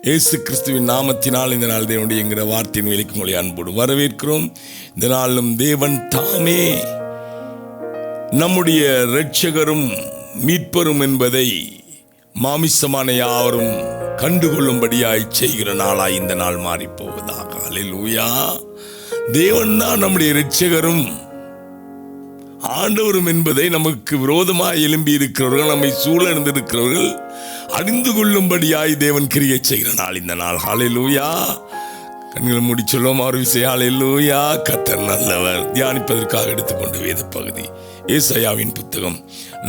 இயேசு கிறிஸ்துவின் நாமத்தினால் இந்த நாள் தேவனுடைய என்கிற வார்த்தையின் வேலைக்கு உங்களை அன்போடு வரவேற்கிறோம். இந்த நாளும் தேவன் தாமே நம்முடைய இரட்சகரும் மீட்பரும் என்பதை மாமிசமான யாவரும் கண்டுகொள்ளும்படியாய் செய்கிற நாளாய் இந்த நாள் மாறி போவதாக. அல்லேலூயா. தேவன் தான் நம்முடைய இரட்சகரும் ஆண்டவரும் என்பதை நமக்கு விரோதமாய் எழும்பி இருக்கிறவர்கள், நம்மை சூழந்து இருக்கிறவர்கள் அறிந்து கொள்ளும்படியாய் தேவன் கிரியை செய்கிற நாள் இந்த நாள். ஹல்லேலூயா. கண்களை மூடி சொல்லுவோம் ஒரு விஷயம். ஹல்லேலூயா. கர்த்தர் நல்லவர். தியானிப்பதற்காக எடுத்துக்கொண்டு வேத பகுதி ஏசாயாவின் புத்தகம்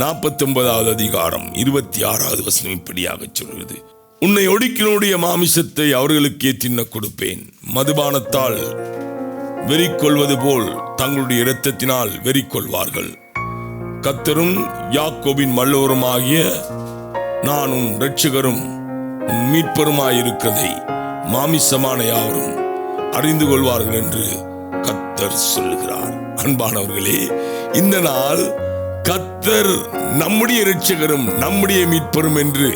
49வது அதிகாரம் 26வது வசனம் இப்படியாக சொல்கிறது: உன்னை ஒடுக்கினுடைய மாமிசத்தை அவர்களுக்கே தின்ன கொடுப்பேன், மதுபானத்தால் வெறி கொள்வது போல் தங்களுடைய இரத்தத்தினால் வெறி கொள்வார்கள். கர்த்தரும் யாக்கோபின் வல்லவருமாகிய நான் உன் இரட்சகரும் உன் மீட்பருமாயிருக்கிறதை மாமிசமான யாவரும் அறிந்து கொள்வார்கள் என்று கர்த்தர் சொல்லுகிறார். அன்பானவர்களே, இந்த நாள் கர்த்தர் நம்முடைய இரட்சகரும் நம்முடைய மீட்பரும் என்று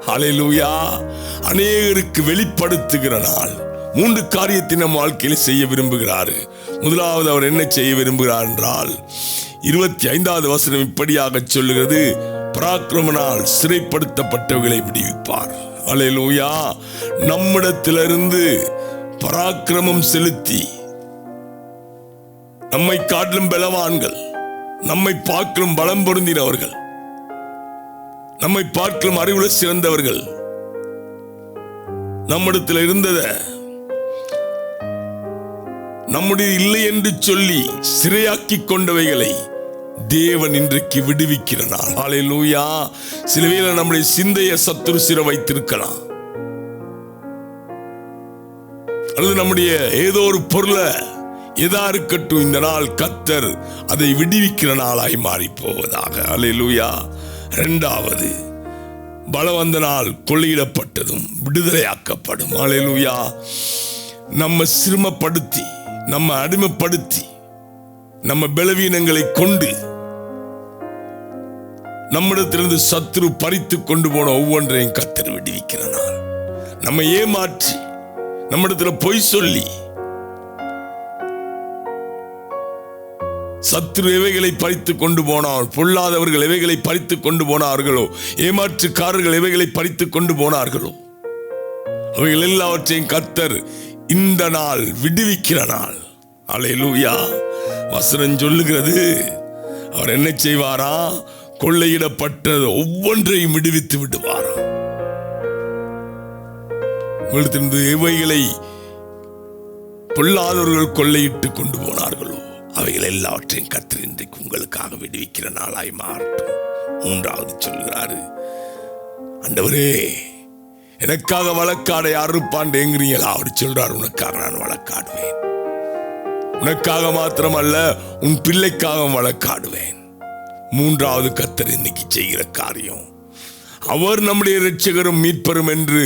ஹல்லேலூயா அநேகருக்கு வெளிப்படுத்துகிற நாள். 3 காரியத்தை நம் வாழ்க்கையில் செய்ய விரும்புகிறார். முதலாவது, அவர் என்ன செய்ய விரும்புகிறார் என்றால் 25வது வசனம் இப்படியாக சொல்லுகிறது: பராக்கிரமனால் சிறைப்படுத்தப்பட்டவர்களை விடுவிப்பார். அல்லேலூயா. நம்மிடத்திலிருந்து பராக்கிரமம் செலுத்தி நம்மை காட்டிலும் பலவான்கள், நம்மை பார்க்கலும் பலம் பொருந்தினவர்கள், நம்மை பார்க்கலும் அறிவுல சிறந்தவர்கள், நம்மிடத்தில் இருந்ததை நம்முடைய இல்லை என்று சொல்லி சிறையாக்கி கொண்டவைகளை தேவன் இன்றைக்கு விடுவிக்கிற நாள். ஹல்லேலூயா. சில வேளை நம்முடைய சிந்தையை சத்துரு சிறை வைத்திருக்கலாம், அல்லது நம்முடைய ஏதோ ஒரு பொருளை எதா இருக்கட்டும், இந்த நாள் கர்த்தர் அதை விடுவிக்கிற நாளாய் மாறி போவதாக. ஹல்லேலூயா. 2வது, பலவந்தனால் கொள்ளையிடப்பட்டதும் விடுதலையாக்கப்படும். ஹல்லேலூயா. நம்ம சிரமப்படுத்தி, நம்ம அடிமைப்படுத்தி, நம்ம பலவீனங்களை கொண்டு நம்மிடத்திலிருந்து சத்துரு பறித்து கொண்டு போன ஒவ்வொன்றையும் கர்த்தர் விடுவிக்கிற நாள். நம்ம ஏமாற்றி, நம்மிடத்துல பொய் சொல்லி சத்துரு எவைகளை பறித்து கொண்டு போனார், பொல்லாதவர்கள் எவைகளை பறித்து கொண்டு போனார்களோ, ஏமாற்றுக்காரர்கள் எவைகளை பறித்து கொண்டு போனார்களோ, அவைகள் எல்லாவற்றையும் கர்த்தர் இந்த நாள் விடுவிக்கிற நாள். அல்லேலூயா. வசனம் சொல்லுகிறது, அவர் என்ன செய்வாரா? கொள்ளையிடப்பட்டது ஒவ்வொன்றையும் விடுவித்து விடுவாரா. உங்களிடத்திலிருந்து எவைகளை பொல்லாதவர்கள் கொள்ளையிட்டு கொண்டு போனார்களோ அவைகள் எல்லாவற்றையும் கர்த்தர் இன்றைக்கு உங்களுக்காக விடுவிக்கிற நாளாய் மாறட்டும். 3வது சொல்கிறாரு, ஆண்டவரே எனக்காக வழக்காட யார் இருப்பான் என்கிறீங்களா? அவர் சொல்றார், உனக்காக நான் வழக்காடுவேன். உனக்காக மாத்திரமல்ல, உன் பிள்ளைக்காக வழக்காடுவேன். 3வது கர்த்தர் இன்னைக்கு செய்கிற காரியம், அவர் நம்முடைய இரட்சகரும் மீட்பரும் என்று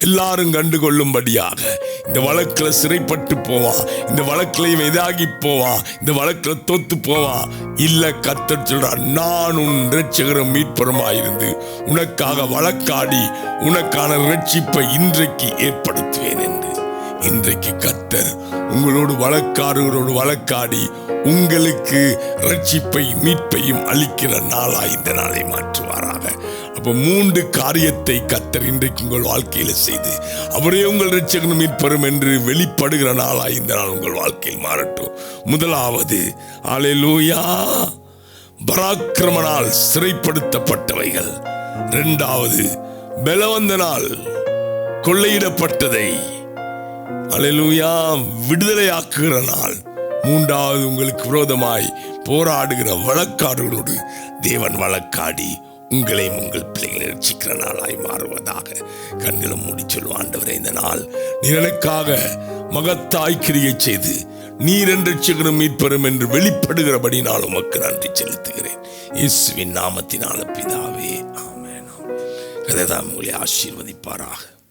எல்லாரும் கண்டுகொள்ளும்படியாக இந்த வழக்கில் சிறைப்பட்டு போவான், இந்த வழக்கில் இதாகி போவான், இந்த வழக்கில் தோத்து போவான். இல்ல, கர்த்தர் சொல்றார், நான் உன் இரட்சகரும் மீட்பருமாயிருந்து உனக்காக வழக்காடி உனக்கான இரட்சிப்பை இன்றைக்கு ஏற்படுத்துவேன் என்று. இன்றைக்கு கர்த்தர் உங்களோடு வழக்காடுகளோடு வழக்காடி உங்களுக்கு இரட்சிப்பை மீட்பையும் அளிக்கிற நாளாய் இந்த நாளை மாற்றுவாராக. அப்ப 3 காரியத்தை கர்த்தர் இன்றைக்கு உங்கள் வாழ்க்கையில செய்து அவரே உங்கள் இரட்சகரும் மீட்பரும் என்று வெளிப்படுகிற நாளாய் இந்த நாள் உங்கள் வாழ்க்கையில் மாறட்டும். முதலாவது, அல்லேலூயா, பராக்கிரமனால் சிறைப்படுத்தப்பட்டவைகள். 2வது, பலவந்தனால் கொள்ளையிடப்பட்டதை அல்லேலூயா விடுதலையாக்குகிற நாள். 3வது, உங்களுக்கு விரோதமாய் போராடுகிற வழக்காடுகளோடு தேவன் வழக்காடி உங்களையும் உங்கள் பிள்ளைகளை ரட்சிக்கிற நாளாய் மாறுவதாக. கண்களை மூடி சொல்லுவோம், ஆண்டவரே இந்த நாள் நீர் எனக்காக மகத்தாய் கிரியை செய்து நீர் என் இரட்சகரும் மீட்பரும் என்று வெளிப்படுகிறபடி நான் உமக்கு நன்றி செலுத்துகிறேன். இயேசுவின் நாமத்தினால பிதாவே, ஆமென். கர்த்தர் உங்களை ஆசீர்வதிப்பாராக.